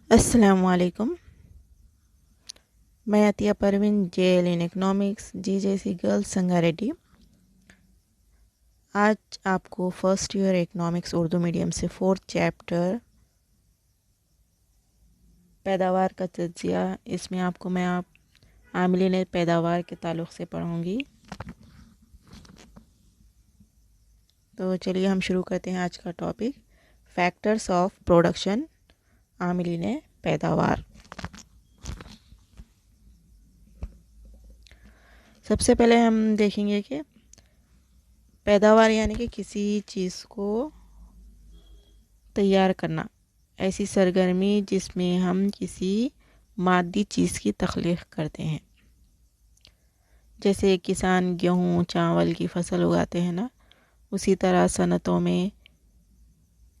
السلام علیکم. میں Atiya Parveen J L in economics G J C girls Sangareddy. آج آپ کو first year economics Urdu medium سے 4th چیپٹر پیداوار کا تجزیہ، اس میں میں عاملین پیداوار کے تعلق سے پڑھوں گی. تو چلیے ہم شروع کرتے ہیں آج کا ٹاپک، فیکٹرز آف پروڈکشن، عاملین پیداوار. سب سے پہلے ہم دیکھیں گے کہ پیداوار یعنی کہ کسی چیز کو تیار کرنا، ایسی سرگرمی جس میں ہم کسی مادی چیز کی تخلیق کرتے ہیں. جیسے کسان گیہوں چاول کی فصل اگاتے ہیں نا، اسی طرح صنعتوں میں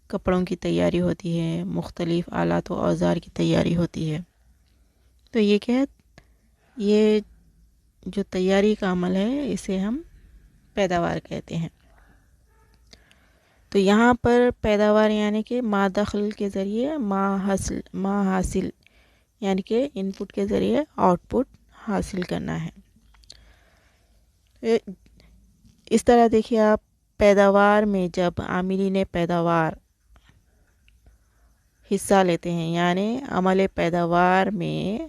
کپڑوں کی تیاری ہوتی ہے، مختلف آلات و اوزار کی تیاری ہوتی ہے. تو یہ کیا ہے، یہ جو تیاری کا عمل ہے اسے ہم پیداوار کہتے ہیں. تو یہاں پر پیداوار یعنی کہ ما دخل کے ذریعے ما حاصل یعنی کہ ان پٹ کے ذریعے آؤٹ پٹ حاصل کرنا ہے. اس طرح دیکھیے آپ، پیداوار میں جب عاملین پیداوار حصہ لیتے ہیں، یعنی عمل پیداوار میں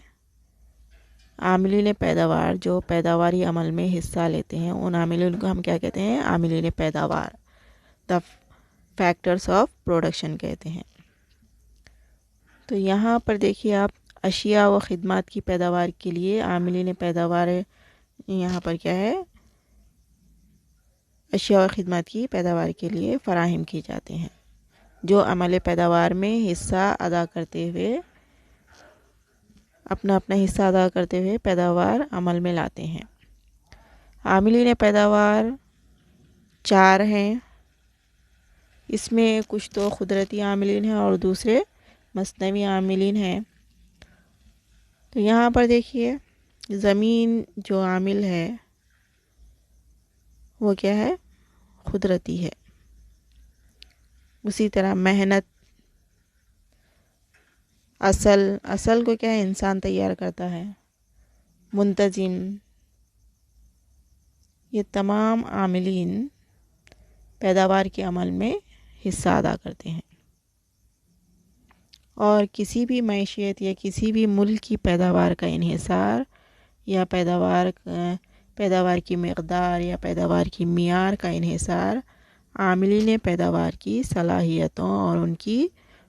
عاملین پیداوار جو پیداواری عمل میں حصہ لیتے ہیں، ان عاملین کو ہم کیا کہتے ہیں؟ عاملین پیداوار، دا فیکٹرز آف پروڈکشن کہتے ہیں. تو یہاں پر دیکھیے آپ، اشیاء و خدمات کی پیداوار کے لیے عاملین پیداوار یہاں پر کیا ہے، اشیاء و خدمات کی پیداوار کے لیے فراہم کی جاتے ہیں، جو عمل پیداوار میں حصہ ادا کرتے ہوئے اپنا حصہ ادا کرتے ہوئے پیداوار عمل میں لاتے ہیں. عاملین پیداوار 4 ہیں. اس میں کچھ تو قدرتی عاملین ہیں اور دوسرے مصنوعی عاملین ہیں. تو یہاں پر دیکھیے، زمین جو عامل ہے وہ کیا ہے؟ قدرتی ہے. اسی طرح محنت، اصل کو کیا ہے؟ انسان تیار کرتا ہے. منتظم، یہ تمام عاملین پیداوار کے عمل میں حصہ ادا کرتے ہیں. اور کسی بھی معیشت یا کسی بھی ملک کی پیداوار کا انحصار یا پیداوار کی مقدار یا پیداوار کی معیار کا انحصار عاملین پیداوار کی صلاحیتوں اور ان کی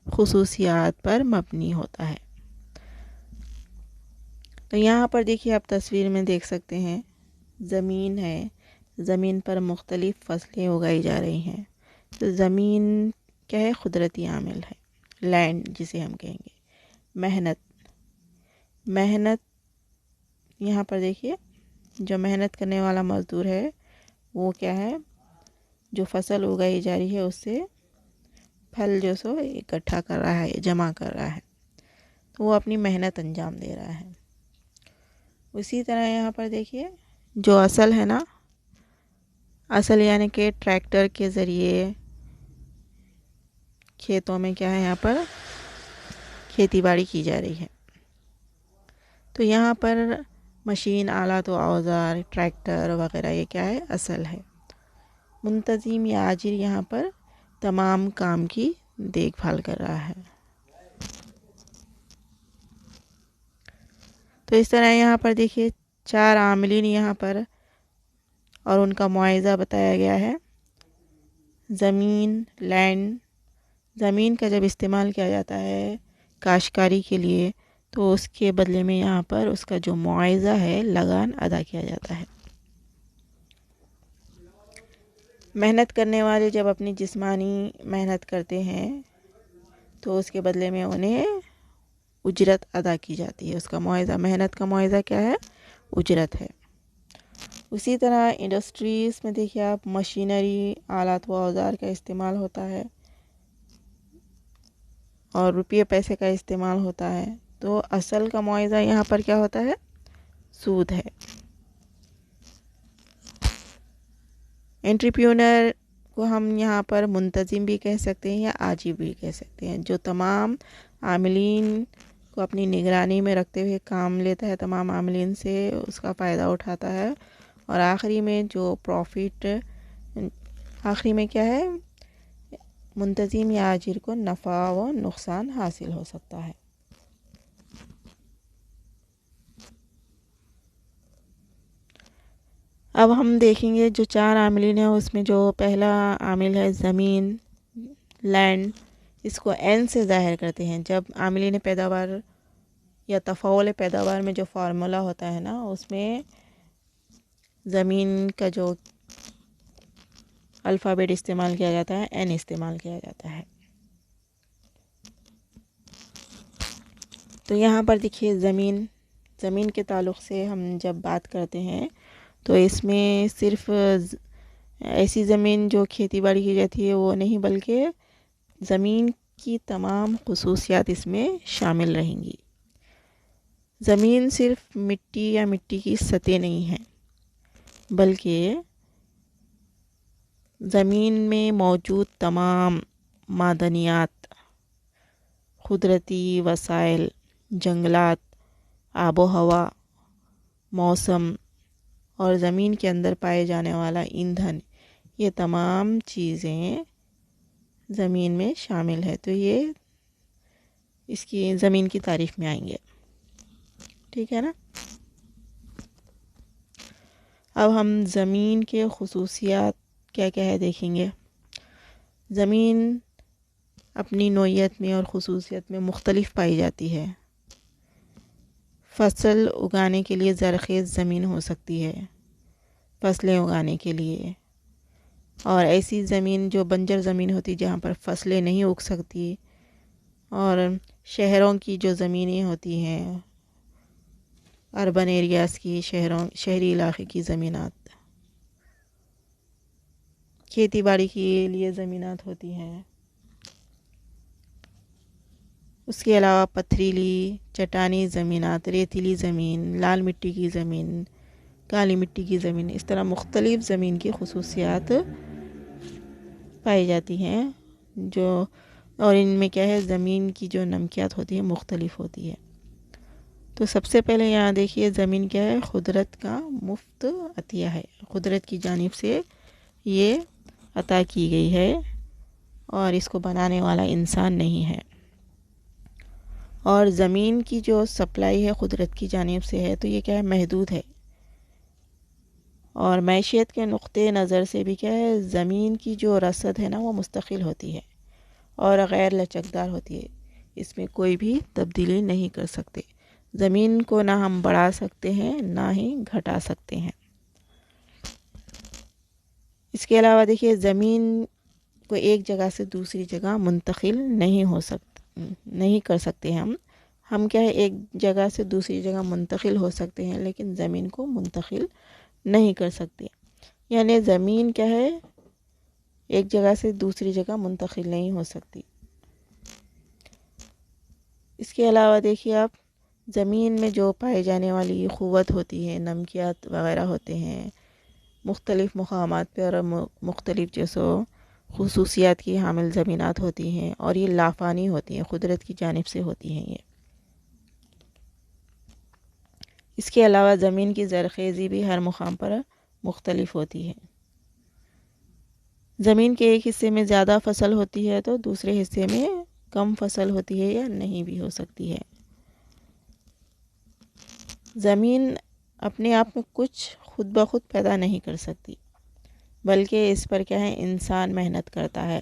خصوصیات پر مبنی ہوتا ہے. تو یہاں پر دیکھیے آپ، تصویر میں دیکھ سکتے ہیں، زمین ہے، زمین پر مختلف فصلیں اگائی جا رہی ہیں. تو زمین کیا ہے؟ قدرتی عامل ہے، لینڈ جسے ہم کہیں گے. محنت یہاں پر دیکھیے، جو محنت کرنے والا مزدور ہے وہ کیا ہے؟ جو فصل اگائی جا رہی ہے اس سے پھل جو سو اکٹھا کر رہا ہے، جمع کر رہا ہے، تو وہ اپنی محنت انجام دے رہا ہے. اسی طرح یہاں پر دیکھیے، جو اصل ہے نا، اصل یعنی کہ ٹریکٹر کے ذریعے کھیتوں میں کیا ہے، یہاں پر کھیتی باڑی کی جا رہی ہے. تو یہاں پر مشین، آلات و اوزار، ٹریکٹر وغیرہ یہ کیا ہے؟ اصل ہے. منتظم یا آجر یہاں پر تمام کام کی دیکھ بھال کر رہا ہے. تو اس طرح یہاں پر دیکھیے 4 عاملین یہاں پر اور ان کا معاوضہ بتایا گیا ہے. زمین، لینڈ، زمین کا جب استعمال کیا جاتا ہے کاشتکاری کے لیے، تو اس کے بدلے میں یہاں پر اس کا جو معاوضہ ہے، لگان ادا کیا جاتا ہے. محنت کرنے والے جب اپنی جسمانی محنت کرتے ہیں تو اس کے بدلے میں انہیں اجرت ادا کی جاتی ہے. اس کا معاوضہ، محنت کا معاوضہ کیا ہے؟ اجرت ہے. اسی طرح انڈسٹریز میں دیکھیے آپ، مشینری، آلات و اوزار کا استعمال ہوتا ہے اور روپیے پیسے کا استعمال ہوتا ہے. تو اصل کا معاوضہ یہاں پر کیا ہوتا ہے؟ سود ہے. انٹرپرینور کو ہم یہاں پر منتظم بھی کہہ سکتے ہیں یا عاجز بھی کہہ سکتے ہیں، جو تمام عاملین کو اپنی نگرانی میں رکھتے ہوئے کام لیتا ہے، تمام عاملین سے اس کا فائدہ اٹھاتا ہے، اور آخری میں جو پروفٹ، آخری میں کیا ہے، منتظم یا عاجز کو نفع و نقصان حاصل ہو سکتا ہے۔ اب ہم دیکھیں گے جو 4 عاملین ہیں، اس میں جو پہلا عامل ہے زمین، لینڈ، اس کو این سے ظاہر کرتے ہیں۔ جب عاملین پیداوار یا تفاعل پیداوار میں جو فارمولہ ہوتا ہے نا، اس میں زمین کا جو الفابیٹ استعمال کیا جاتا ہے، این استعمال کیا جاتا ہے۔ تو یہاں پر دیکھیے زمین کے تعلق سے ہم جب بات کرتے ہیں تو اس میں صرف ایسی زمین جو کھیتی باڑی کی جاتی ہے وہ نہیں، بلکہ زمین کی تمام خصوصیات اس میں شامل رہیں گی۔ زمین صرف مٹی یا مٹی کی سطح نہیں ہے، بلکہ زمین میں موجود تمام معدنیات، قدرتی وسائل، جنگلات، آب و ہوا، موسم اور زمین کے اندر پائے جانے والا ایندھن، یہ تمام چیزیں زمین میں شامل ہے۔ تو یہ اس کی زمین کی تعریف میں آئیں گے، ٹھیک ہے نا۔ اب ہم زمین کے خصوصیات کیا کیا ہے دیکھیں گے۔ زمین اپنی نوعیت میں اور خصوصیت میں مختلف پائی جاتی ہے۔ فصل اگانے کے لیے زرخیز زمین ہو سکتی ہے، فصلیں اگانے کے لیے، اور ایسی زمین جو بنجر زمین ہوتی جہاں پر فصلیں نہیں اگ سکتی، اور شہروں کی جو زمینیں ہوتی ہیں، اربن ایریاز کی، شہری علاقے کی زمینات، کھیتی باڑی کے لیے زمینات ہوتی ہیں۔ اس کے علاوہ پتھریلی، چٹانی زمینات، ریتیلی زمین، لال مٹی کی زمین، کالی مٹی کی زمین، اس طرح مختلف زمین کی خصوصیات پائی جاتی ہیں، اور ان میں کیا ہے، زمین کی جو نمکیات ہوتی ہے مختلف ہوتی ہے۔ تو سب سے پہلے یہاں دیکھیے زمین کیا ہے، قدرت کا مفت عطیہ ہے، قدرت کی جانب سے یہ عطا کی گئی ہے، اور اس کو بنانے والا انسان نہیں ہے۔ اور زمین کی جو سپلائی ہے قدرت کی جانب سے ہے، تو یہ کیا ہے، محدود ہے، اور معیشت کے نقطۂ نظر سے بھی کیا ہے، زمین کی جو رسد ہے نا وہ مستقل ہوتی ہے اور غیر لچکدار ہوتی ہے، اس میں کوئی بھی تبدیلی نہیں کر سکتے۔ زمین کو نہ ہم بڑھا سکتے ہیں نہ ہی گھٹا سکتے ہیں۔ اس کے علاوہ دیکھیے زمین کو ایک جگہ سے دوسری جگہ منتقل نہیں کر سکتے ہم کیا ہے، ایک جگہ سے دوسری جگہ منتقل ہو سکتے ہیں، لیکن زمین کو منتقل نہیں کر سکتے۔ یعنی زمین کیا ہے، ایک جگہ سے دوسری جگہ منتقل نہیں ہو سکتی۔ اس کے علاوہ دیکھیے آپ، زمین میں جو پائے جانے والی قوت ہوتی ہے، نمکیات وغیرہ ہوتے ہیں، مختلف مقامات پر مختلف جیسو خصوصیات کی حامل زمینات ہوتی ہیں، اور یہ لافانی ہوتی ہیں، قدرت کی جانب سے ہوتی ہیں یہ۔ اس کے علاوہ زمین کی زرخیزی بھی ہر مقام پر مختلف ہوتی ہے۔ زمین کے ایک حصے میں زیادہ فصل ہوتی ہے تو دوسرے حصے میں کم فصل ہوتی ہے یا نہیں بھی ہو سکتی ہے۔ زمین اپنے آپ میں کچھ خود بخود پیدا نہیں کر سکتی، بلکہ اس پر کیا ہے، انسان محنت کرتا ہے۔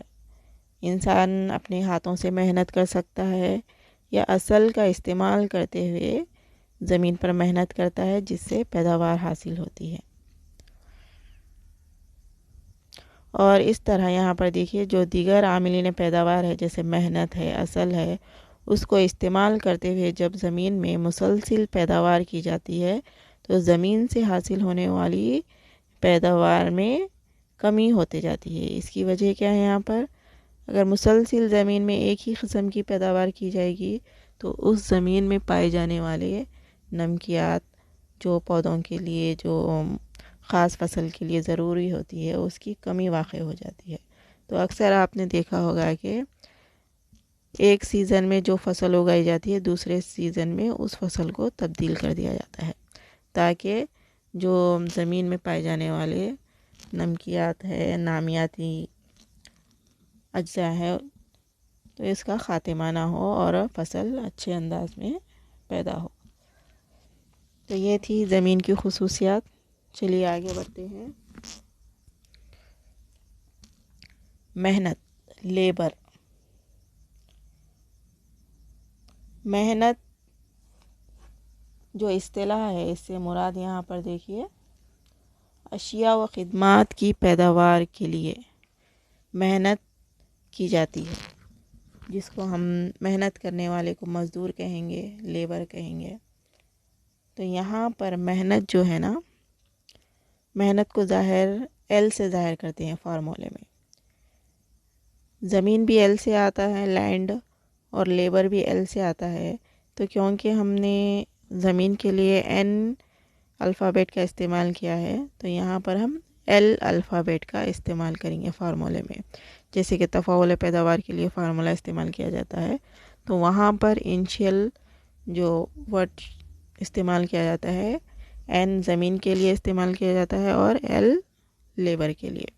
انسان اپنے ہاتھوں سے محنت کر سکتا ہے یا اصل کا استعمال کرتے ہوئے زمین پر محنت کرتا ہے، جس سے پیداوار حاصل ہوتی ہے۔ اور اس طرح یہاں پر دیکھیے جو دیگر عاملین پیداوار ہے، جیسے محنت ہے، اصل ہے، اس کو استعمال کرتے ہوئے جب زمین میں مسلسل پیداوار کی جاتی ہے تو زمین سے حاصل ہونے والی پیداوار میں کمی ہوتے جاتی ہے۔ اس کی وجہ کیا ہے، یہاں پر اگر مسلسل زمین میں ایک ہی قسم کی پیداوار کی جائے گی تو اس زمین میں پائے جانے والے نمکیات جو پودوں کے لیے، جو خاص فصل کے لیے ضروری ہوتی ہے، اس کی کمی واقع ہو جاتی ہے۔ تو اکثر آپ نے دیکھا ہوگا کہ ایک سیزن میں جو فصل اگائی جاتی ہے دوسرے سیزن میں اس فصل کو تبدیل کر دیا جاتا ہے، تاکہ جو زمین میں پائے جانے والے نمکیات ہے، نامیاتی اجزاء ہے، تو اس کا خاتمہ نہ ہو اور فصل اچھے انداز میں پیدا ہو۔ تو یہ تھی زمین کی خصوصیات۔ چلیے آگے بڑھتے ہیں۔ محنت، لیبر۔ محنت جو اصطلاح ہے اس سے مراد یہاں پر دیکھیے اشیاء و خدمات کی پیداوار کے لیے محنت کی جاتی ہے، جس کو ہم محنت کرنے والے کو مزدور کہیں گے، لیبر کہیں گے۔ تو یہاں پر محنت جو ہے نا، محنت کو ایل سے ظاہر کرتے ہیں فارمولے میں۔ زمین بھی ایل سے آتا ہے، لینڈ، اور لیبر بھی ایل سے آتا ہے۔ تو کیونکہ ہم نے زمین کے لیے این الفابیٹ کا استعمال کیا ہے، تو یہاں پر ہم ایل الفابیٹ کا استعمال کریں گے فارمولے میں۔ جیسے کہ تفاعل پیداوار کے لیے فارمولہ استعمال کیا جاتا ہے، تو وہاں پر انیشیل جو ورڈ استعمال کیا جاتا ہے، این زمین کے لیے استعمال کیا جاتا ہے اور ایل لیبر کے لیے۔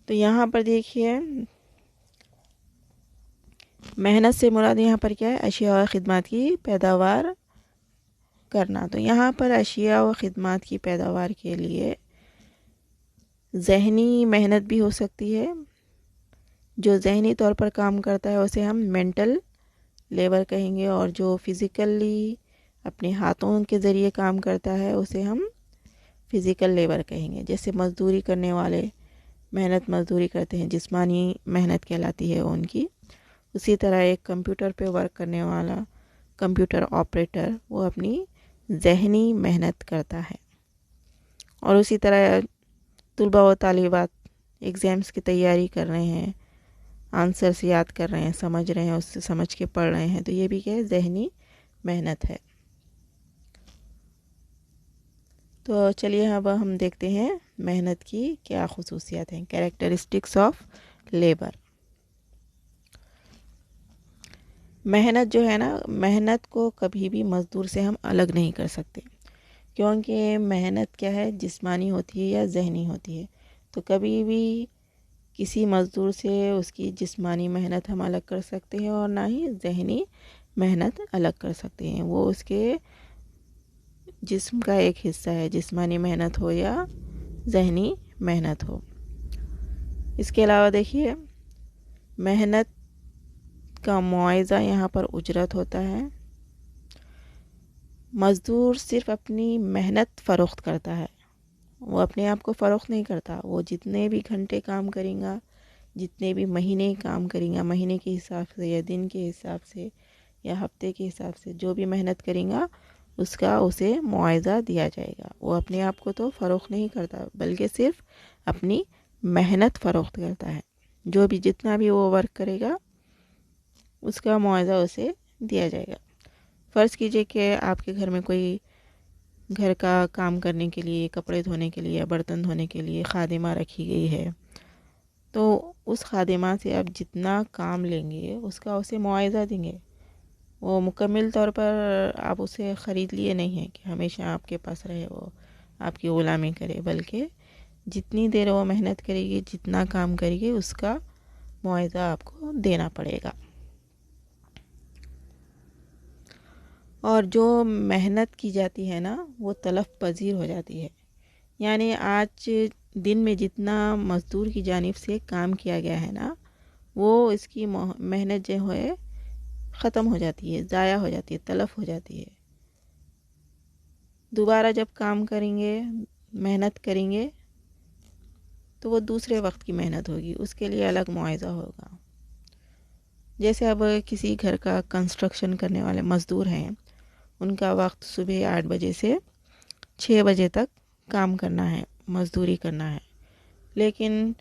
تو یہاں پر دیکھیے محنت سے مراد یہاں پر کیا ہے؟ اشیاء و خدمات کی پیداوار کرنا۔ تو یہاں پر اشیاء و خدمات کی پیداوار کے لیے ذہنی محنت بھی ہو سکتی ہے۔ جو ذہنی طور پر کام کرتا ہے اسے ہم مینٹل لیبر کہیں گے، اور جو فزیکلی اپنے ہاتھوں کے ذریعے کام کرتا ہے اسے ہم فزیکل لیبر کہیں گے۔ جیسے مزدوری کرنے والے محنت مزدوری کرتے ہیں، جسمانی محنت کہلاتی ہے ان کی۔ اسی طرح ایک کمپیوٹر پہ ورک کرنے والا کمپیوٹر آپریٹر وہ اپنی ذہنی محنت کرتا ہے۔ اور اسی طرح طلباء و طالبات ایگزامس کی تیاری کر رہے ہیں، آنسرس یاد کر رہے ہیں، سمجھ رہے ہیں، اس سے سمجھ کے پڑھ رہے ہیں، تو یہ بھی کیا ہے؟ ذہنی محنت ہے۔ تو چلیے اب ہم دیکھتے ہیں محنت کی کیا خصوصیات ہیں، کیریکٹرسٹکس آف لیبر۔ محنت جو ہے نا، محنت کو کبھی بھی مزدور سے ہم الگ نہیں کر سکتے، کیونکہ محنت کیا ہے؟ جسمانی ہوتی ہے یا ذہنی ہوتی ہے۔ تو کبھی بھی کسی مزدور سے اس کی جسمانی محنت ہم الگ کر سکتے ہیں اور نہ ہی ذہنی محنت الگ کر سکتے ہیں۔ وہ اس کے جسم کا ایک حصہ ہے، جسمانی محنت ہو یا ذہنی محنت ہو۔ اس کے علاوہ دیکھیے محنت کا معاوضہ یہاں پر اجرت ہوتا ہے۔ مزدور صرف اپنی محنت فروخت کرتا ہے، وہ اپنے آپ کو فروخت نہیں کرتا۔ وہ جتنے بھی گھنٹے کام کریں گا، جتنے بھی مہینے کام کریں گا، مہینے کے حساب سے یا دن کے حساب سے یا ہفتے کے حساب سے جو بھی محنت کریں گا اس کا اسے معاوضہ دیا جائے گا۔ وہ اپنے آپ کو تو فروخت نہیں کرتا، بلکہ صرف اپنی محنت فروخت کرتا ہے۔ جو بھی جتنا بھی وہ ورک کرے گا اس کا معاوضہ اسے دیا جائے گا۔ فرض کیجئے کہ آپ کے گھر میں کوئی گھر کا کام کرنے کے لیے، کپڑے دھونے کے لیے یا برتن دھونے کے لیے خادمہ رکھی گئی ہے، تو اس خادمہ سے آپ جتنا کام لیں گے اس کا اسے معاوضہ دیں گے۔ وہ مکمل طور پر آپ اسے خرید لیے نہیں ہیں کہ ہمیشہ آپ کے پاس رہے، وہ آپ کی غلامی کرے، بلکہ جتنی دیر وہ محنت کرے گی، جتنا کام کرے گی، اس کا معاوضہ آپ کو دینا پڑے گا۔ اور جو محنت کی جاتی ہے نا وہ تلف پذیر ہو جاتی ہے، یعنی آج دن میں جتنا مزدور کی جانب سے کام کیا گیا ہے نا، وہ اس کی محنت جو ہے ختم ہو جاتی ہے، ضائع ہو جاتی ہے، تلف ہو جاتی ہے۔ دوبارہ جب کام کریں گے، محنت کریں گے، تو وہ دوسرے وقت کی محنت ہوگی، اس کے لیے الگ معاوضہ ہوگا۔ جیسے اب کسی گھر کا کنسٹرکشن کرنے والے مزدور ہیں، ان کا وقت صبح 8 بجے سے 6 بجے تک کام کرنا ہے، مزدوری کرنا ہے، لیکن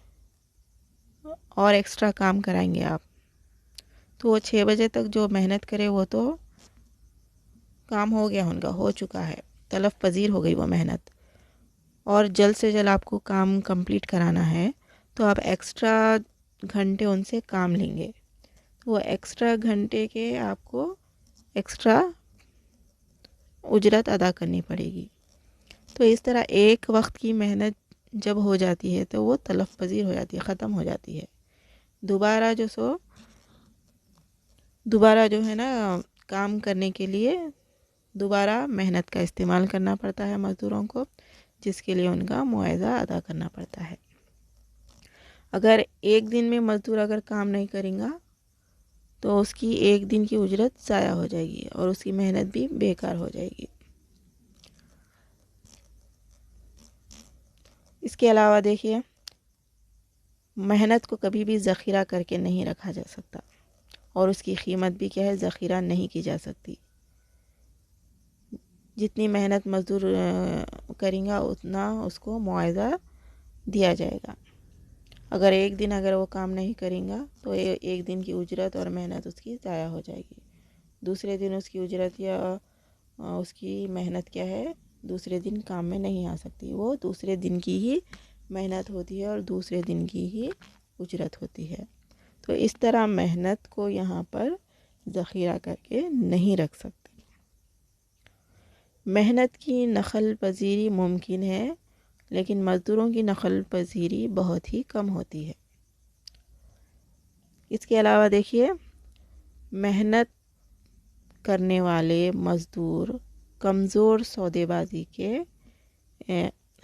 اور ایکسٹرا کام کرائیں گے آپ، تو وہ 6 بجے تک جو محنت کرے وہ تو کام ہو گیا ان کا، ہو چکا ہے، تلف پذیر ہو گئی وہ محنت، اور جلد سے جلد آپ کو کام کمپلیٹ کرانا ہے، تو آپ ایکسٹرا گھنٹے ان سے کام لیں گے، وہ ایکسٹرا گھنٹے کے آپ کو ایکسٹرا اجرت ادا کرنی پڑے گی۔ تو اس طرح ایک وقت کی محنت جب ہو جاتی ہے تو وہ تلف پذیر ہو جاتی ہے، ختم ہو جاتی ہے۔ دوبارہ جو ہے نا کام کرنے کے لیے دوبارہ محنت کا استعمال کرنا پڑتا ہے مزدوروں کو، جس کے لیے ان کا معاوضہ ادا کرنا پڑتا ہے۔ اگر ایک دن میں مزدور اگر کام نہیں کرے گا تو اس کی ایک دن کی اجرت ضائع ہو جائے گی اور اس کی محنت بھی بیکار ہو جائے گی۔ اس کے علاوہ دیکھیے، محنت کو کبھی بھی ذخیرہ کر کے نہیں رکھا جا سکتا، اور اس کی قیمت بھی کیا ہے، ذخیرہ نہیں کی جا سکتی۔ جتنی محنت مزدور کریں گا اتنا اس کو معاوضہ دیا جائے گا۔ اگر ایک دن اگر وہ کام نہیں کریں گا تو ایک دن کی اجرت اور محنت اس کی ضائع ہو جائے گی۔ دوسرے دن اس کی اجرت یا اس کی محنت کیا ہے، دوسرے دن کام میں نہیں آ سکتی، وہ دوسرے دن کی ہی محنت ہوتی ہے اور دوسرے دن کی ہی اجرت ہوتی ہے۔ تو اس طرح محنت کو یہاں پر ذخیرہ کر کے نہیں رکھ سکتے۔ محنت کی نقل پذیری ممکن ہے، لیکن مزدوروں کی نقل پذیری بہت ہی کم ہوتی ہے۔ اس کے علاوہ دیکھیے، محنت کرنے والے مزدور کمزور سودے بازی کے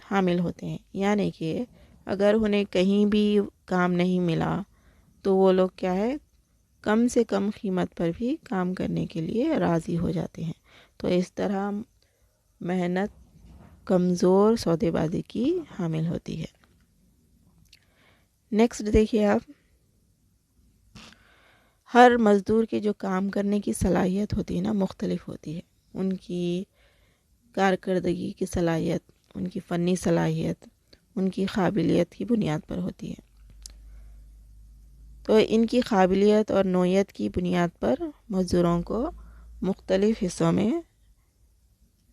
حامل ہوتے ہیں، یعنی کہ اگر انہیں کہیں بھی کام نہیں ملا تو وہ لوگ کیا ہے، کم سے کم قیمت پر بھی کام کرنے کے لیے راضی ہو جاتے ہیں۔ تو اس طرح محنت کمزور سودے بازی کی حامل ہوتی ہے۔ نیکسٹ دیکھیے آپ، ہر مزدور کے جو کام کرنے کی صلاحیت ہوتی ہے نا، مختلف ہوتی ہے۔ ان کی کارکردگی کی صلاحیت، ان کی فنی صلاحیت، ان کی قابلیت کی بنیاد پر ہوتی ہے۔ تو ان کی قابلیت اور نوعیت کی بنیاد پر مزدوروں کو مختلف حصوں میں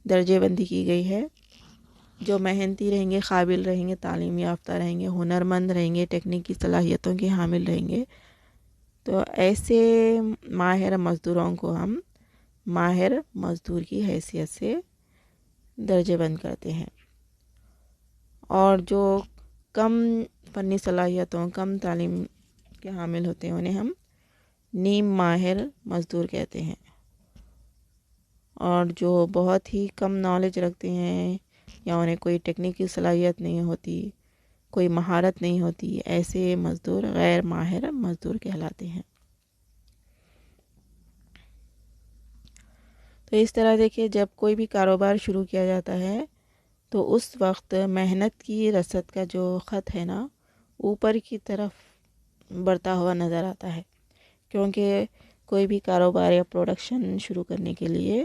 درجہ بندی کی گئی ہے۔ جو محنتی رہیں گے، قابل رہیں گے، تعلیم یافتہ رہیں گے، ہنرمند رہیں گے، تکنیکی صلاحیتوں کے حامل رہیں گے، تو ایسے ماہر مزدوروں کو ہم ماہر مزدور کی حیثیت سے درجہ بند کرتے ہیں۔ اور جو کم فنی صلاحیتوں، کم تعلیم کے حامل ہوتے ہیں، انہیں ہم نیم ماہر مزدور کہتے ہیں۔ اور جو بہت ہی کم نالج رکھتے ہیں یا انہیں کوئی ٹیکنیکی صلاحیت نہیں ہوتی، کوئی مہارت نہیں ہوتی، ایسے مزدور غیر ماہر مزدور کہلاتے ہیں۔ تو اس طرح دیکھیے، جب کوئی بھی کاروبار شروع کیا جاتا ہے تو اس وقت محنت کی رسد کا جو خط ہے نا، اوپر کی طرف بڑھتا ہوا نظر آتا ہے، کیونکہ کوئی بھی کاروبار یا پروڈکشن شروع کرنے کے لیے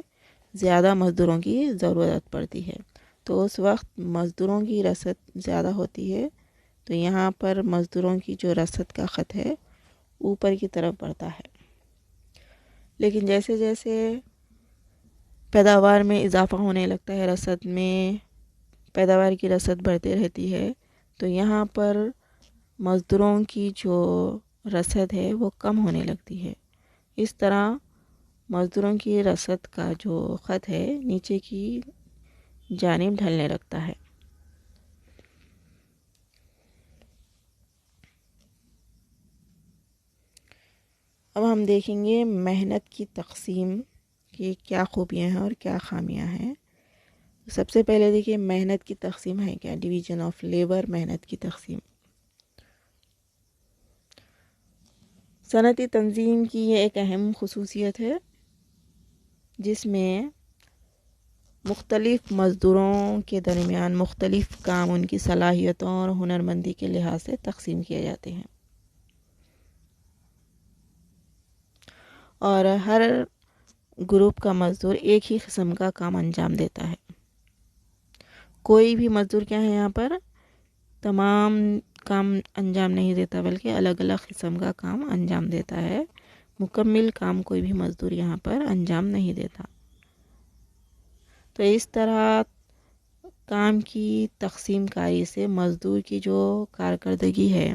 زیادہ مزدوروں کی ضرورت پڑتی ہے، تو اس وقت مزدوروں کی رسد زیادہ ہوتی ہے، تو یہاں پر مزدوروں کی جو رسد کا خط ہے اوپر کی طرف بڑھتا ہے۔ لیکن جیسے جیسے پیداوار میں اضافہ ہونے لگتا ہے، رسد میں پیداوار کی رسد بڑھتے رہتی ہے، تو یہاں پر مزدوروں کی جو رسد ہے وہ کم ہونے لگتی ہے۔ اس طرح مزدوروں کی رسد کا جو خط ہے نیچے کی جانب ڈھلنے لگتا ہے۔ اب ہم دیکھیں گے محنت کی تقسیم کی کیا خوبیاں ہیں اور کیا خامیاں ہیں۔ سب سے پہلے دیکھیے، محنت کی تقسیم ہے کیا، ڈویژن آف لیبر، محنت کی تقسیم۔ صنعتی تنظیم کی یہ ایک اہم خصوصیت ہے جس میں مختلف مزدوروں کے درمیان مختلف کام ان کی صلاحیتوں اور ہنرمندی کے لحاظ سے تقسیم کیے جاتے ہیں، اور ہر گروپ کا مزدور ایک ہی قسم کا کام انجام دیتا ہے۔ کوئی بھی مزدور کیا ہے، یہاں پر تمام کام انجام نہیں دیتا، بلکہ الگ الگ قسم کا کام انجام دیتا ہے۔ مکمل کام کوئی بھی مزدور یہاں پر انجام نہیں دیتا۔ تو اس طرح کام کی تقسیم کاری سے مزدور کی جو کارکردگی ہے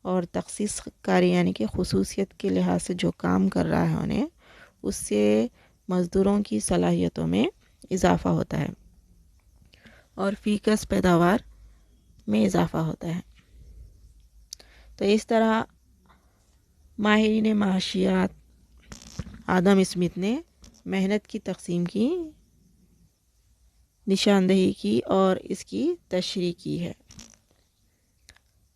اور تخصیص کاری یعنی کہ خصوصیت کے لحاظ سے جو کام کر رہا ہے انہیں، اس سے مزدوروں کی صلاحیتوں میں اضافہ ہوتا ہے اور فی کس پیداوار میں اضافہ ہوتا ہے۔ تو اس طرح ماہرین معاشیات آدم اسمتھ نے محنت کی تقسیم کی نشاندہی کی اور اس کی تشریح کی ہے۔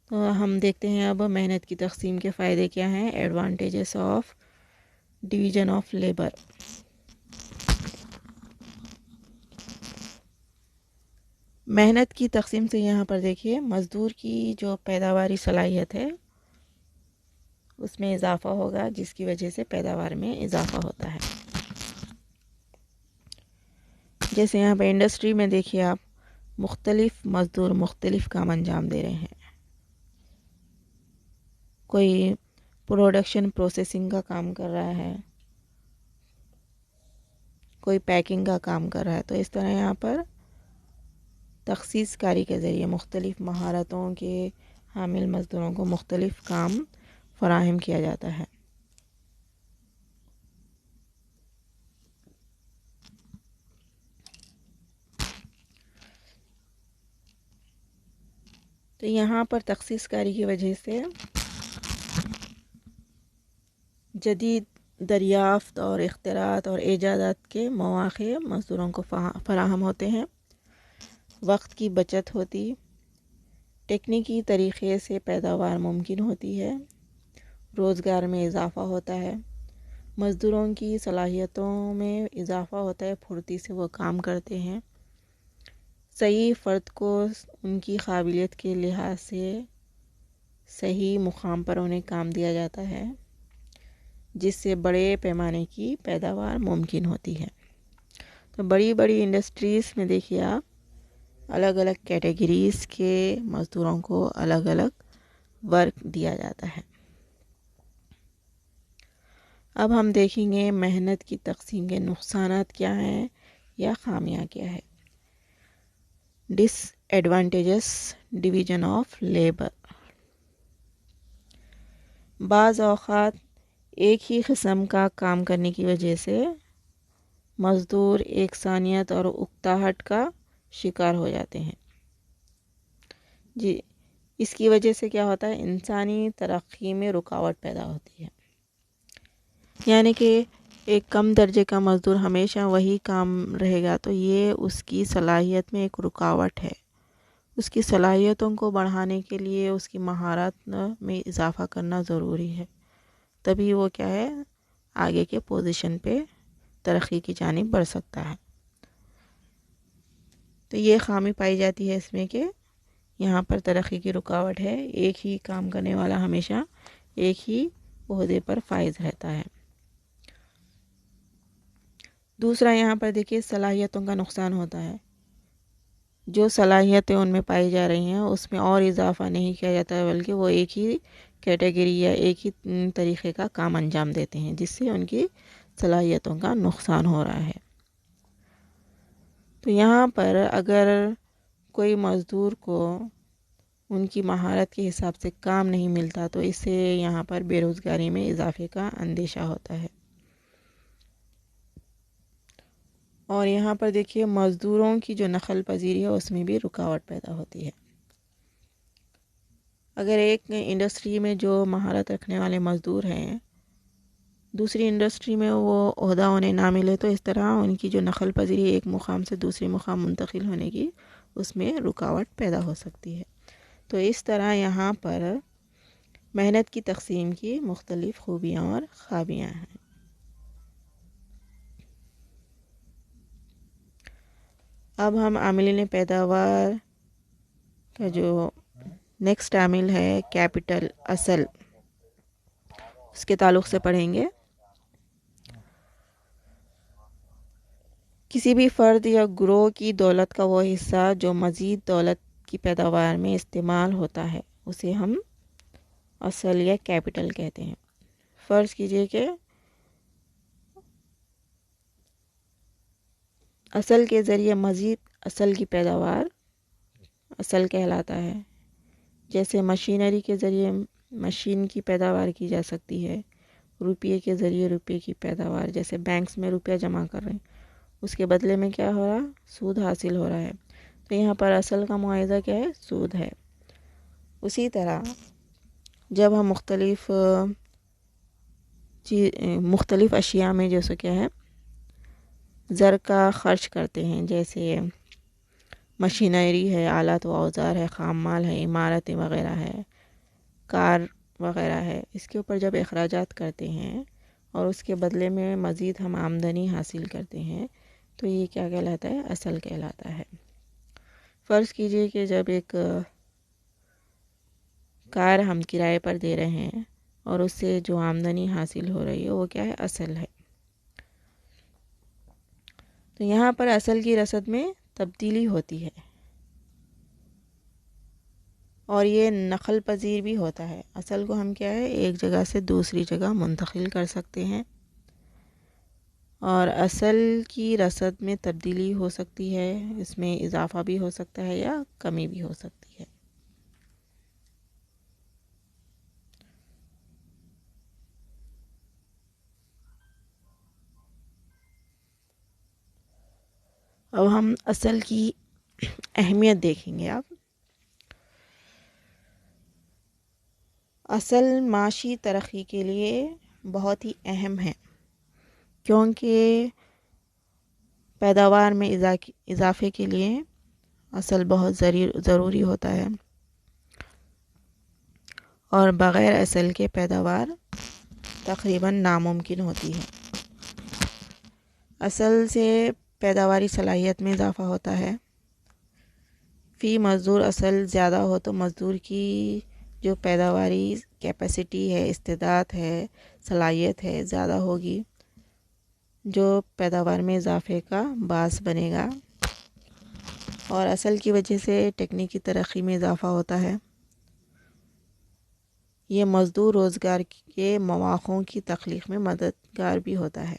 تو ہم دیکھتے ہیں اب محنت کی تقسیم کے فائدے کیا ہیں۔ Advantages of division of labour. محنت کی تقسیم سے یہاں پر دیکھیے مزدور کی جو پیداواری صلاحیت ہے اس میں اضافہ ہوگا، جس کی وجہ سے پیداوار میں اضافہ ہوتا ہے۔ جیسے یہاں پہ انڈسٹری میں دیکھیے آپ، مختلف مزدور مختلف کام انجام دے رہے ہیں۔ کوئی پروڈکشن پروسیسنگ کا کام کر رہا ہے، کوئی پیکنگ کا کام کر رہا ہے۔ تو اس طرح یہاں پر تخصیص کاری کے ذریعے مختلف مہارتوں کے حامل مزدوروں کو مختلف کام فراہم کیا جاتا ہے۔ تو یہاں پر تخصیص کاری کی وجہ سے جدید دریافت اور اختراعات اور ایجادات کے مواقع مزدوروں کو فراہم ہوتے ہیں، وقت کی بچت ہوتی، ٹیکنیکی طریقے سے پیداوار ممکن ہوتی ہے، روزگار میں اضافہ ہوتا ہے، مزدوروں کی صلاحیتوں میں اضافہ ہوتا ہے، پھرتی سے وہ کام کرتے ہیں، صحیح فرد کو ان کی قابلیت کے لحاظ سے صحیح مقام پر انہیں کام دیا جاتا ہے، جس سے بڑے پیمانے کی پیداوار ممکن ہوتی ہے۔ تو بڑی بڑی انڈسٹریز میں دیکھیے آپ، الگ الگ کیٹیگریز کے مزدوروں کو الگ الگ ورک دیا جاتا ہے۔ اب ہم دیکھیں گے محنت کی تقسیم کے نقصانات کیا ہیں یا خامیاں کیا ہے۔ ڈس ایڈوانٹیجز ڈویژن آف لیبر۔ بعض اوقات ایک ہی قسم کا کام کرنے کی وجہ سے مزدور یکسانیت اور اکتاہٹ کا شکار ہو جاتے ہیں۔ جی، اس کی وجہ سے کیا ہوتا ہے، انسانی ترقی میں رکاوٹ پیدا ہوتی ہے۔ یعنی کہ ایک کم درجے کا مزدور ہمیشہ وہی کام رہے گا تو یہ اس کی صلاحیت میں ایک رکاوٹ ہے۔ اس کی صلاحیتوں کو بڑھانے کے لیے اس کی مہارت میں اضافہ کرنا ضروری ہے، تبھی وہ کیا ہے، آگے کے پوزیشن پہ ترقی کی جانب بڑھ سکتا ہے۔ تو یہ خامی پائی جاتی ہے اس میں کہ یہاں پر ترقی کی رکاوٹ ہے، ایک ہی کام کرنے والا ہمیشہ ایک ہی عہدے پر فائز رہتا ہے۔ دوسرا یہاں پر دیکھیے صلاحیتوں کا نقصان ہوتا ہے۔ جو صلاحیتیں ان میں پائی جا رہی ہیں اس میں اور اضافہ نہیں کیا جاتا ہے، بلکہ وہ ایک ہی کیٹیگری یا ایک ہی طریقے کا کام انجام دیتے ہیں، جس سے ان کی صلاحیتوں کا نقصان ہو رہا ہے۔ تو یہاں پر اگر کوئی مزدور کو ان کی مہارت کے حساب سے کام نہیں ملتا تو اس سے یہاں پر بے روزگاری میں اضافے کا اندیشہ ہوتا ہے۔ اور یہاں پر دیکھیے مزدوروں کی جو نقل پذیری ہے اس میں بھی رکاوٹ پیدا ہوتی ہے۔ اگر ایک انڈسٹری میں جو مہارت رکھنے والے مزدور ہیں دوسری انڈسٹری میں وہ عہدہ انہیں نہ ملے تو اس طرح ان کی جو نقل پذیری ایک مقام سے دوسرے مقام منتقل ہونے کی اس میں رکاوٹ پیدا ہو سکتی ہے۔ تو اس طرح یہاں پر محنت کی تقسیم کی مختلف خوبیاں اور خامیاں ہیں۔ اب ہم عاملین پیداوار کا جو نیکسٹ عامل ہے کیپٹل، اصل، اس کے تعلق سے پڑھیں گے۔ کسی بھی فرد یا گروہ کی دولت کا وہ حصہ جو مزید دولت کی پیداوار میں استعمال ہوتا ہے اسے ہم اصل یا کیپٹل کہتے ہیں۔ فرض کیجئے کہ اصل کے ذریعے مزید اصل کی پیداوار اصل کہلاتا ہے. جیسے مشینری کے ذریعے مشین کی پیداوار کی جا سکتی ہے. روپیے کے ذریعے روپیے کی پیداوار، جیسے بینکس میں روپیہ جمع کر رہے ہیں، اس کے بدلے میں کیا ہو رہا؟ سود حاصل ہو رہا ہے. تو یہاں پر اصل کا معاوضہ کیا ہے؟ سود ہے. اسی طرح جب ہم مختلف اشیاء میں جیسے کیا ہے زر کا خرچ کرتے ہیں، جیسے مشینری ہے، آلات و اوزار ہے، خام مال ہے، عمارتیں وغیرہ ہے، کار وغیرہ ہے، اس کے اوپر جب اخراجات کرتے ہیں اور اس کے بدلے میں مزید ہم آمدنی حاصل کرتے ہیں تو یہ کیا کہلاتا ہے؟ اصل کہلاتا ہے. فرض کیجئے کہ جب ایک کار ہم کرائے پر دے رہے ہیں اور اس سے جو آمدنی حاصل ہو رہی ہے وہ کیا ہے؟ اصل ہے. تو یہاں پر اصل کی رسد میں تبدیلی ہوتی ہے اور یہ نقل پذیر بھی ہوتا ہے. اصل کو ہم کیا ہے؟ ایک جگہ سے دوسری جگہ منتقل کر سکتے ہیں، اور اصل کی رسد میں تبدیلی ہو سکتی ہے، اس میں اضافہ بھی ہو سکتا ہے یا کمی بھی ہو سکتی ہے. اب ہم اصل کی اہمیت دیکھیں گے. اب اصل معاشی ترقی کے لیے بہت ہی اہم ہے، کیونکہ پیداوار میں اضافے کے لیے اصل بہت ضروری ہوتا ہے، اور بغیر اصل کے پیداوار تقریباً ناممکن ہوتی ہے. اصل سے پیداواری صلاحیت میں اضافہ ہوتا ہے. فی مزدور اصل زیادہ ہو تو مزدور کی جو پیداواری کیپیسٹی ہے، استعداد ہے، صلاحیت ہے، زیادہ ہوگی، جو پیداوار میں اضافے کا باعث بنے گا. اور اصل کی وجہ سے تکنیکی ترقی میں اضافہ ہوتا ہے. یہ مزدور روزگار کے مواقع کی تخلیق میں مددگار بھی ہوتا ہے.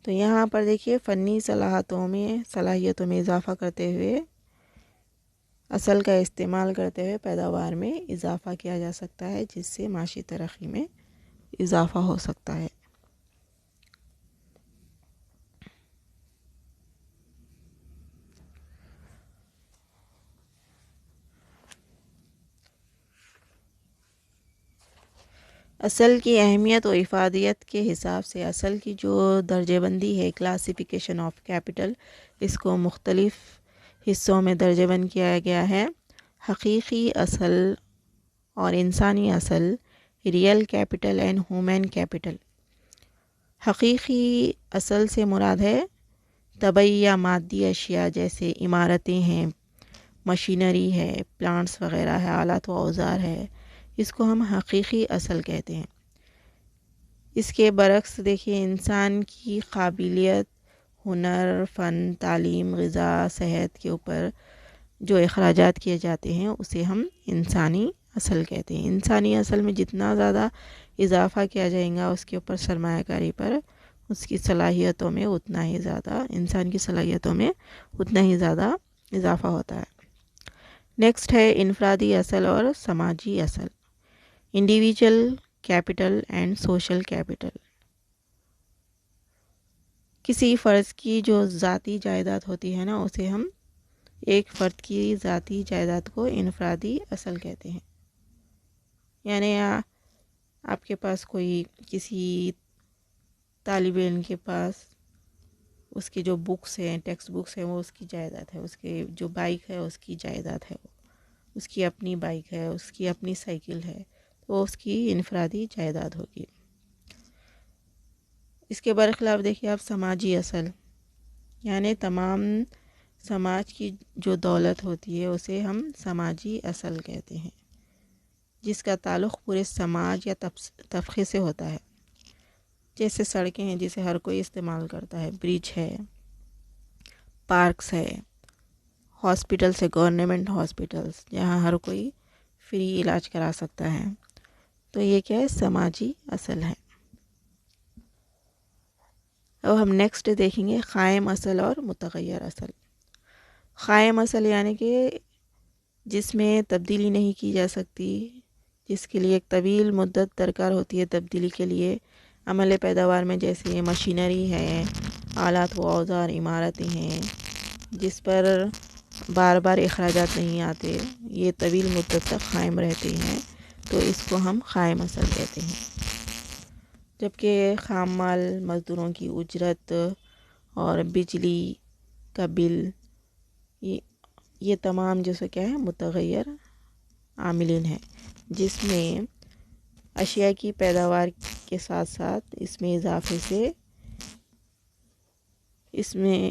تو یہاں پر دیکھیے فنی صلاحیتوں میں اضافہ کرتے ہوئے اصل کا استعمال کرتے ہوئے پیداوار میں اضافہ کیا جا سکتا ہے، جس سے معاشی ترقی میں اضافہ ہو سکتا ہے. اصل کی اہمیت و افادیت کے حساب سے اصل کی جو درجہ بندی ہے، کلاسیفیکیشن آف کیپٹل، اس کو مختلف حصوں میں درجہ بند کیا گیا ہے. حقیقی اصل اور انسانی اصل، real capital and human capital. حقیقی اصل سے مراد ہے طبعی یا مادی اشیاء، جیسے عمارتیں ہیں، مشینری ہے، پلانٹس وغیرہ ہے، آلات و اوزار ہے، اس کو ہم حقیقی اصل کہتے ہیں. اس کے برعکس دیکھیے انسان کی قابلیت، ہنر، فن، تعلیم، غذا، صحت کے اوپر جو اخراجات کیے جاتے ہیں اسے ہم انسانی اصل کہتے ہیں. انسانی اصل میں جتنا زیادہ اضافہ کیا جائے گا اس کے اوپر سرمایہ کاری پر، اس کی صلاحیتوں میں اتنا ہی زیادہ، انسان کی صلاحیتوں میں اتنا ہی زیادہ اضافہ ہوتا ہے. نیکسٹ ہے انفرادی اصل اور سماجی اصل، individual capital and social capital. کسی فرد کی جو ذاتی جائیداد ہوتی ہے نا، اسے ہم ایک فرد کی ذاتی جائیداد کو انفرادی اصل کہتے ہیں. یعنی آپ کے پاس کسی طالب علم کے پاس اس کی جو بکس ہیں، ٹیکسٹ بکس ہیں، وہ اس کی جائیداد ہے. اس کے جو بائک ہے اس کی جائیداد ہے، اس کی اپنی بائک ہے، اس کی اپنی سائیکل ہے، تو اس کی انفرادی جائیداد ہوگی. اس کے برخلاف دیکھیے آپ سماجی اصل، یعنی تمام سماج کی جو دولت ہوتی ہے اسے ہم سماجی اصل کہتے ہیں، جس کا تعلق پورے سماج یا طبقے سے ہوتا ہے. جیسے سڑکیں ہیں جسے ہر کوئی استعمال کرتا ہے، برج ہے، پارکس ہے، ہاسپٹلس ہے، گورنمنٹ ہاسپٹلس جہاں ہر کوئی فری علاج کرا سکتا ہے. تو یہ کیا ہے؟ سماجی اصل ہے. اب ہم نیکسٹ دیکھیں گے قائم اصل اور متغیر اصل۔ قائم اصل یعنی کہ جس میں تبدیلی نہیں کی جا سکتی، جس کے لیے ایک طویل مدت درکار ہوتی ہے تبدیلی کے لیے عمل پیداوار میں، جیسے مشینری ہے، آلات و اوزار، عمارتیں ہیں، جس پر بار بار اخراجات نہیں آتے، یہ طویل مدت تک قائم رہتے ہیں، تو اس کو ہم قائم اصل کہتے ہیں۔ جبکہ خام مال، مزدوروں کی اجرت اور بجلی کا بل، یہ تمام جو سو کیا ہے متغیر عاملین ہیں، جس میں اشیاء کی پیداوار کے ساتھ ساتھ اس میں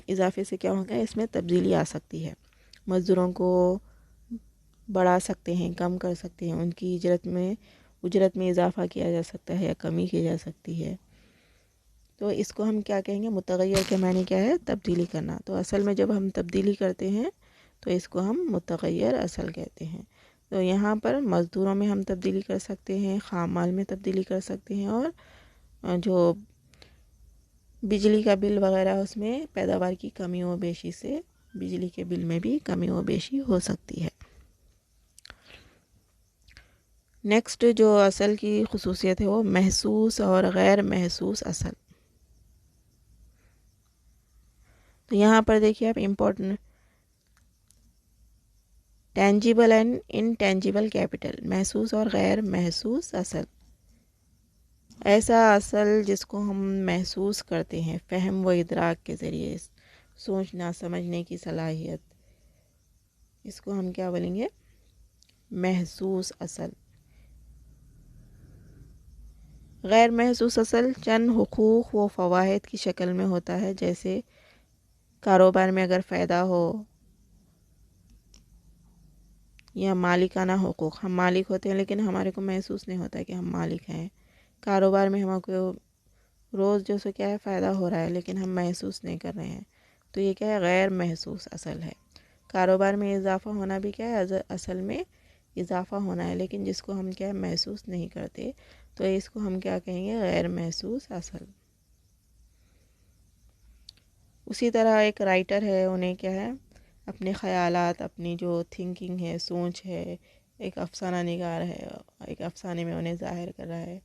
اضافے سے کیا ہوگا، اس میں تبدیلی آ سکتی ہے۔ مزدوروں کو بڑھا سکتے ہیں، کم کر سکتے ہیں، ان کی اجرت میں اضافہ کیا جا سکتا ہے یا کمی کی جا سکتی ہے۔ تو اس کو ہم کیا کہیں گے، متغیر کے معنی کیا ہے، تبدیلی کرنا۔ تو اصل میں جب ہم تبدیلی کرتے ہیں تو اس کو ہم متغیر اصل کہتے ہیں۔ تو یہاں پر مزدوروں میں ہم تبدیلی کر سکتے ہیں، خام مال میں تبدیلی کر سکتے ہیں، اور جو بجلی کا بل وغیرہ اس میں پیداوار کی کمی و بیشی سے بجلی کے بل میں بھی کمی و بیشی ہو سکتی ہے۔ نیکسٹ جو اصل کی خصوصیت ہے وہ محسوس اور غیر محسوس اصل۔ تو یہاں پر دیکھیے آپ important tangible and intangible capital, محسوس اور غیر محسوس اصل۔ ایسا اصل جس کو ہم محسوس کرتے ہیں فہم و ادراک کے ذریعے، سوچنا سمجھنے کی صلاحیت، اس کو ہم کیا بولیں گے، محسوس اصل۔ غیر محسوس اصل چند حقوق و فوائد کی شکل میں ہوتا ہے، جیسے کاروبار میں اگر فائدہ ہو یا مالکانہ حقوق، ہم مالک ہوتے ہیں لیکن ہمارے کو محسوس نہیں ہوتا ہے کہ ہم مالک ہیں۔ کاروبار میں ہم کو روز جو سو کیا ہے فائدہ ہو رہا ہے لیکن ہم محسوس نہیں کر رہے ہیں، تو یہ کیا ہے، غیر محسوس اصل ہے۔ کاروبار میں اضافہ ہونا بھی کیا ہے، اصل میں اضافہ ہونا ہے، لیکن جس کو ہم کیا ہے محسوس نہیں کرتے، تو اس کو ہم کیا کہیں گے، غیر محسوس اصل۔ اسی طرح ایک رائٹر ہے، انہیں کیا ہے، اپنے خیالات، اپنی جو تھنکنگ ہے، سوچ ہے، ایک افسانہ نگار ہے، ایک افسانے میں انہیں ظاہر کر رہا ہے۔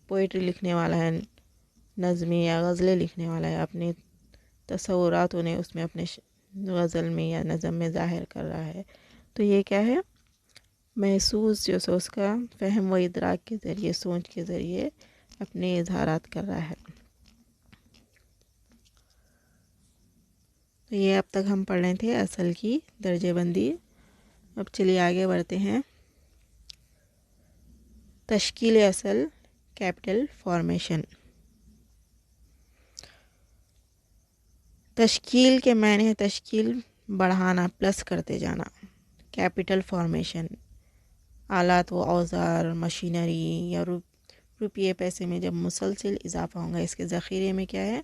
پوئٹری لکھنے والا ہے، نظمیں یا غزلیں لکھنے والا ہے، اپنے تصورات انہیں اس میں اپنے غزل میں یا نظم میں ظاہر کر رہا ہے، تو یہ کیا ہے، محسوس جو سو اس کا فہم و ادراک کے ذریعے، سوچ کے ذریعے اپنے اظہارات کر رہا ہے۔ تو یہ اب تک ہم پڑھ رہے تھے اصل کی درجہ بندی۔ اب چلیے آگے بڑھتے ہیں۔ تشکیل اصل، کیپٹل فارمیشن۔ تشکیل کے معنی ہے تشکیل بڑھانا، پلس کرتے جانا۔ کیپٹل فارمیشن، آلات و اوزار، مشینری یا روپیے پیسے میں جب مسلسل اضافہ ہوگا، اس کے ذخیرے میں کیا ہے،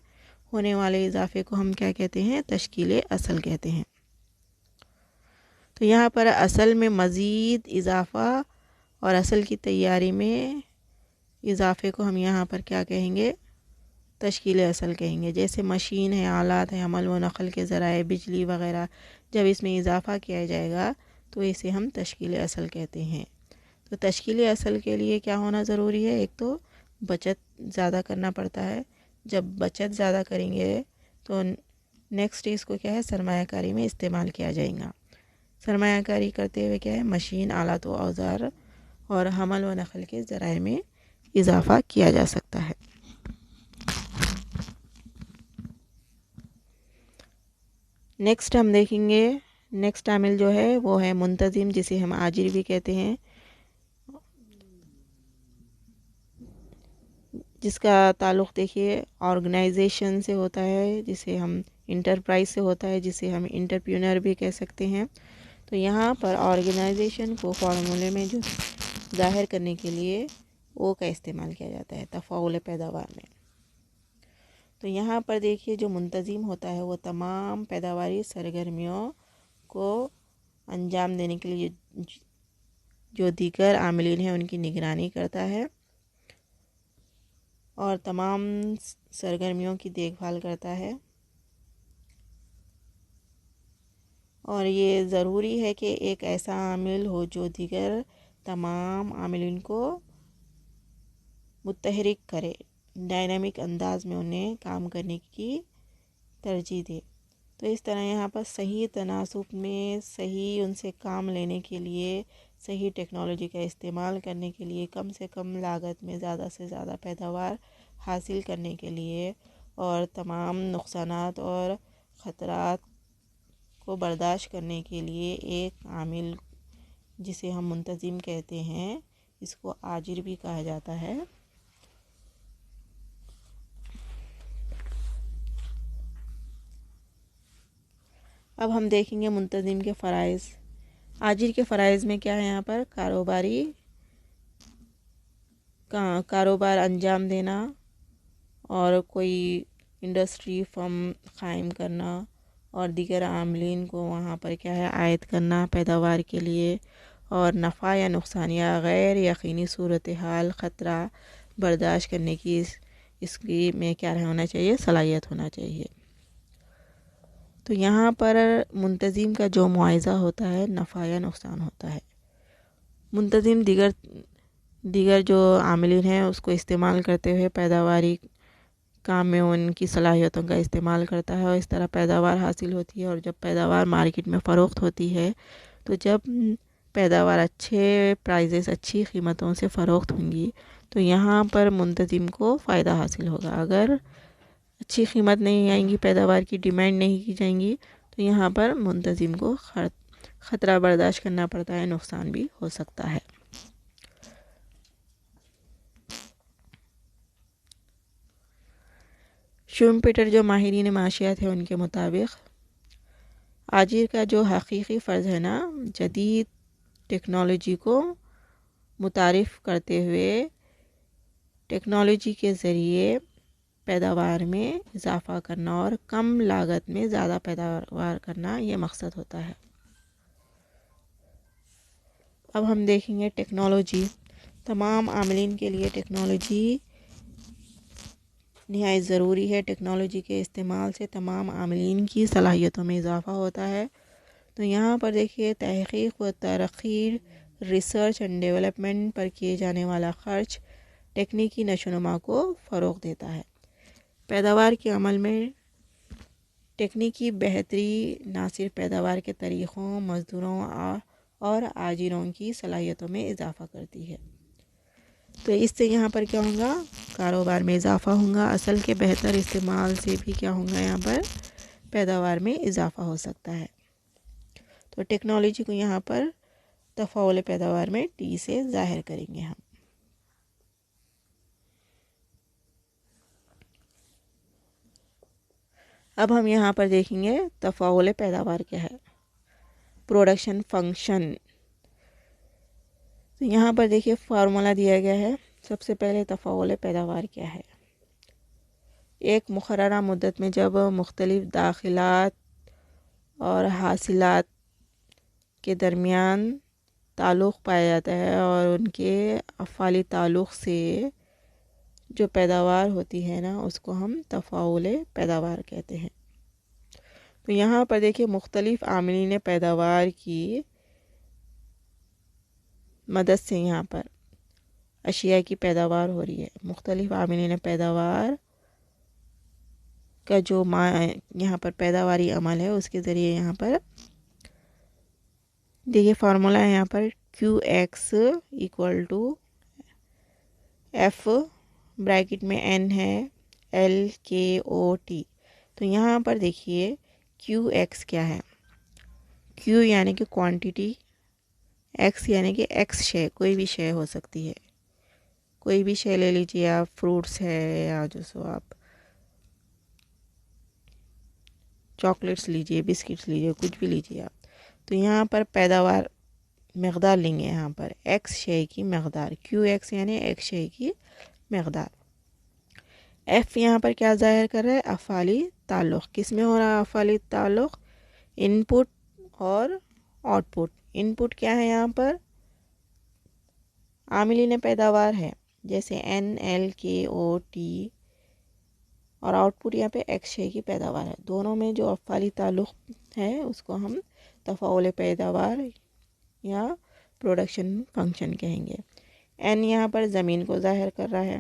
ہونے والے اضافے کو ہم کیا کہتے ہیں، تشکیل اصل کہتے ہیں۔ تو یہاں پر اصل میں مزید اضافہ اور اصل کی تیاری میں اضافے کو ہم یہاں پر کیا کہیں گے، تشکیل اصل کہیں گے۔ جیسے مشین ہے، آلات ہے، حمل و نقل کے ذرائع، بجلی وغیرہ، جب اس میں اضافہ کیا جائے گا تو اسے ہم تشکیل اصل کہتے ہیں۔ تو تشکیل اصل کے لیے کیا ہونا ضروری ہے، ایک تو بچت زیادہ کرنا پڑتا ہے۔ جب بچت زیادہ کریں گے تو نیکسٹ اس کو کیا ہے، سرمایہ کاری میں استعمال کیا جائے گا۔ سرمایہ کاری کرتے ہوئے کیا ہے، مشین، آلات و اوزار اور حمل و نقل کے ذرائع میں اضافہ کیا جا سکتا ہے۔ نیکسٹ ہم دیکھیں گے، نیکسٹ عامل جو ہے وہ ہے منتظم، جسے ہم آجر بھی کہتے ہیں، جس کا تعلق دیکھیے آرگنائزیشن سے ہوتا ہے، جسے ہم انٹرپرائز سے ہوتا ہے، جسے ہم انٹرپرینر بھی کہہ سکتے ہیں۔ تو یہاں پر آرگنائزیشن کو فارمولے میں جو ظاہر کرنے کے لیے او کا استعمال کیا جاتا ہے، تفاعل پیداوار میں۔ تو یہاں پر دیکھیے جو منتظم ہوتا ہے وہ تمام پیداواری سرگرمیوں کو انجام دینے کے لیے جو دیگر عاملین ہیں ان کی نگرانی کرتا ہے، اور تمام سرگرمیوں کی دیکھ بھال کرتا ہے، اور یہ ضروری ہے کہ ایک ایسا عامل ہو جو دیگر تمام عاملین کو متحرک کرے، ڈائنامک انداز میں انہیں کام کرنے کی ترجیح دے۔ تو اس طرح یہاں پر صحیح تناسب میں صحیح ان سے کام لینے کے لیے، صحیح ٹیکنالوجی کا استعمال کرنے کے لیے، کم سے کم لاگت میں زیادہ سے زیادہ پیداوار حاصل کرنے کے لیے، اور تمام نقصانات اور خطرات کو برداشت کرنے کے لیے ایک عامل جسے ہم منتظم کہتے ہیں، اس کو آجر بھی کہا جاتا ہے۔ اب ہم دیکھیں گے منتظم کے فرائض۔ آجر کے فرائض میں کیا ہے؟ یہاں پر کاروبار انجام دینا، اور کوئی انڈسٹری فرم قائم کرنا، اور دیگر عاملین کو وہاں پر کیا ہے عائد کرنا پیداوار کے لیے، اور نفع یا نقصان یا غیر یقینی صورتحال خطرہ برداشت کرنے کی اس کی میں کیا ہونا چاہیے؟ صلاحیت ہونا چاہیے۔ تو یہاں پر منتظم کا جو معاوضہ ہوتا ہے نفع یا نقصان ہوتا ہے۔ منتظم دیگر جو عاملین ہیں اس کو استعمال کرتے ہوئے پیداواری کام میں ان کی صلاحیتوں کا استعمال کرتا ہے، اور اس طرح پیداوار حاصل ہوتی ہے، اور جب پیداوار مارکیٹ میں فروخت ہوتی ہے تو جب پیداوار اچھے پرائزز، اچھی قیمتوں سے فروخت ہوں گی تو یہاں پر منتظم کو فائدہ حاصل ہوگا۔ اگر اچھی قیمت نہیں آئیں گی، پیداوار کی ڈیمانڈ نہیں کی جائیں گی، تو یہاں پر منتظم کو خطرہ برداشت کرنا پڑتا ہے، نقصان بھی ہو سکتا ہے۔ شومپیٹر جو ماہرین معاشیات ہیں ان کے مطابق آجر کا جو حقیقی فرض ہے نا، جدید ٹیکنالوجی کو متعارف کرتے ہوئے ٹیکنالوجی کے ذریعے پیداوار میں اضافہ کرنا اور کم لاگت میں زیادہ پیداوار کرنا، یہ مقصد ہوتا ہے۔ اب ہم دیکھیں گے ٹیکنالوجی۔ تمام عاملین کے لیے ٹیکنالوجی نہایت ضروری ہے۔ ٹیکنالوجی کے استعمال سے تمام عاملین کی صلاحیتوں میں اضافہ ہوتا ہے۔ تو یہاں پر دیکھیے تحقیق و ترقی، ریسرچ اینڈ ڈیولپمنٹ پر کیے جانے والا خرچ تکنیکی نشو و نما کو فروغ دیتا ہے۔ پیداوار کے عمل میں تکنیکی بہتری نہ صرف پیداوار کے طریقوں، مزدوروں اور آجروں کی صلاحیتوں میں اضافہ کرتی ہے، تو اس سے یہاں پر کیا ہوگا؟ کاروبار میں اضافہ ہوگا۔ اصل کے بہتر استعمال سے بھی کیا ہوگا؟ یہاں پر پیداوار میں اضافہ ہو سکتا ہے۔ تو ٹیکنالوجی کو یہاں پر تفاعل پیداوار میں ٹی سے ظاہر کریں گے ہم۔ اب ہم یہاں پر دیکھیں گے تفاعل پیداوار کیا ہے، پروڈکشن فنکشن۔ تو یہاں پر دیکھیے فارمولا دیا گیا ہے۔ سب سے پہلے تفاعل پیداوار کیا ہے؟ ایک مقررہ مدت میں جب مختلف داخلات اور حاصلات کے درمیان تعلق پایا جاتا ہے، اور ان کے افعالی تعلق سے جو پیداوار ہوتی ہے نا، اس کو ہم تفاعل پیداوار کہتے ہیں۔ تو یہاں پر دیکھیے مختلف عاملین پیداوار کی مدد سے یہاں پر اشیاء کی پیداوار ہو رہی ہے۔ مختلف عاملین پیداوار کا جو یہاں پر پیداواری عمل ہے اس کے ذریعے یہاں پر دیکھیے فارمولا ہے یہاں پر QX = F بریکٹ میں N ہے LKOT۔ تو یہاں پر دیکھیے QX کیا ہے؟ Q یعنی کہ کوانٹیٹی، X یعنی کہ X شے، کوئی بھی شے ہو سکتی ہے، کوئی بھی شے لے لیجیے آپ، فروٹس ہے یا جو سو آپ چاکلیٹس لیجیے، بسکٹس لیجیے، کچھ بھی لیجیے آپ۔ تو یہاں پر پیداوار مقدار لیں گے، یہاں پر X شے کی مقدار، QX یعنی X شے کی مقدار۔ F یہاں پر کیا ظاہر کر رہا ہے؟ افعالی تعلق۔ کس میں ہو رہا ہے افعالی تعلق؟ ان پٹ اور آؤٹ پٹ۔ ان پٹ کیا ہے؟ یہاں پر عاملین پیداوار ہے، جیسے NLKOT، اور آؤٹ پٹ یہاں پہ X6 کی پیداوار ہے. دونوں میں جو افعالی تعلق ہے اس کو ہم تفاعل پیداوار یا پروڈکشن فنکشن کہیں گے. N یہاں پر زمین کو ظاہر کر رہا ہے.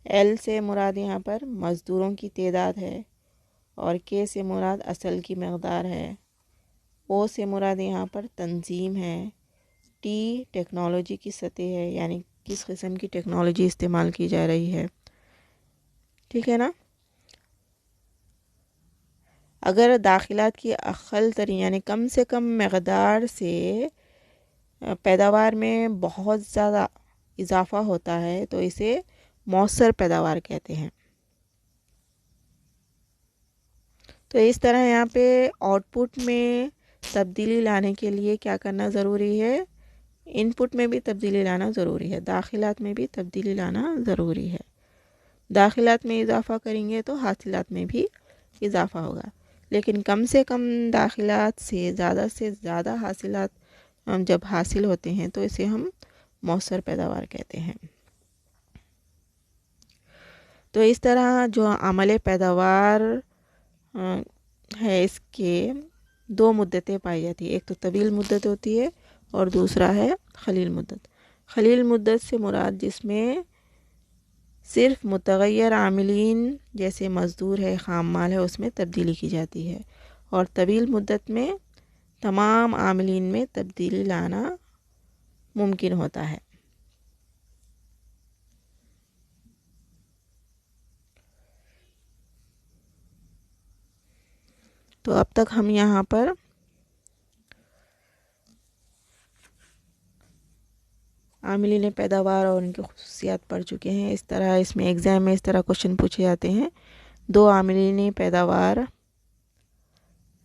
L سے مراد یہاں پر مزدوروں کی تعداد ہے، اور K سے مراد اصل کی مقدار ہے. O سے مراد یہاں پر تنظیم ہے. T ٹیکنالوجی کی سطح ہے، یعنی کس قسم کی ٹیکنالوجی استعمال کی جا رہی ہے. ٹھیک ہے نا. اگر داخلات کی اقل ترین یعنی کم سے کم مقدار سے پیداوار میں بہت زیادہ اضافہ ہوتا ہے تو اسے مؤثر پیداوار کہتے ہیں. تو اس طرح یہاں پہ آؤٹ پٹ میں تبدیلی لانے کے لیے کیا کرنا ضروری ہے؟ ان پٹ میں بھی تبدیلی لانا ضروری ہے، داخلات میں بھی تبدیلی لانا ضروری ہے. داخلات میں اضافہ کریں گے تو حاصلات میں بھی اضافہ ہوگا، لیکن کم سے کم داخلات سے زیادہ حاصلات جب حاصل ہوتے ہیں تو اسے ہم مؤثر پیداوار کہتے ہیں. تو اس طرح جو عمل پیداوار ہے اس کے دو مدتیں پائی جاتی ہیں. ایک تو طویل مدت ہوتی ہے اور دوسرا ہے قلیل مدت. قلیل مدت سے مراد جس میں صرف متغیر عاملین جیسے مزدور ہے، خام مال ہے، اس میں تبدیلی کی جاتی ہے، اور طویل مدت میں تمام عاملین میں تبدیلی لانا ممکن ہوتا ہے. تو اب تک ہم یہاں پر عاملین پیداوار اور ان کی خصوصیات پڑھ چکے ہیں. اس طرح اس میں ایگزام میں اس طرح کوشچن پوچھے جاتے ہیں. دو عاملین پیداوار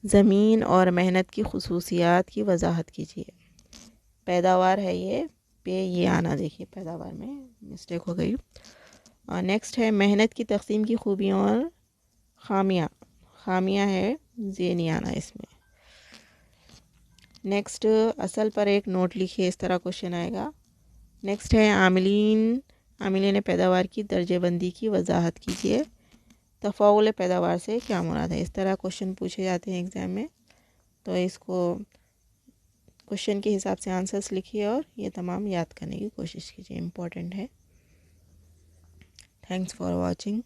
زمین اور محنت کی خصوصیات کی وضاحت کیجیے. پیداوار ہے یہ آنا، دیکھیے پیداوار میں مسٹیک ہو گئی. اور نیکسٹ ہے محنت کی تقسیم کی خوبیاں اور خامیاں ہے نہیں آنا اس میں. نیکسٹ اصل پر ایک نوٹ لکھیے، اس طرح کوشچن آئے گا. نیکسٹ ہے عاملین پیداوار کی درجہ بندی کی وضاحت کیجیے. تفاعل پیداوار سے کیا مراد ہے؟ اس طرح کوشچن پوچھے جاتے ہیں ایگزام میں، تو اس کو کوشچن کے حساب سے آنسرس لکھیے اور یہ تمام یاد کرنے کی کوشش کیجیے، امپورٹنٹ ہے. Thanks for watching.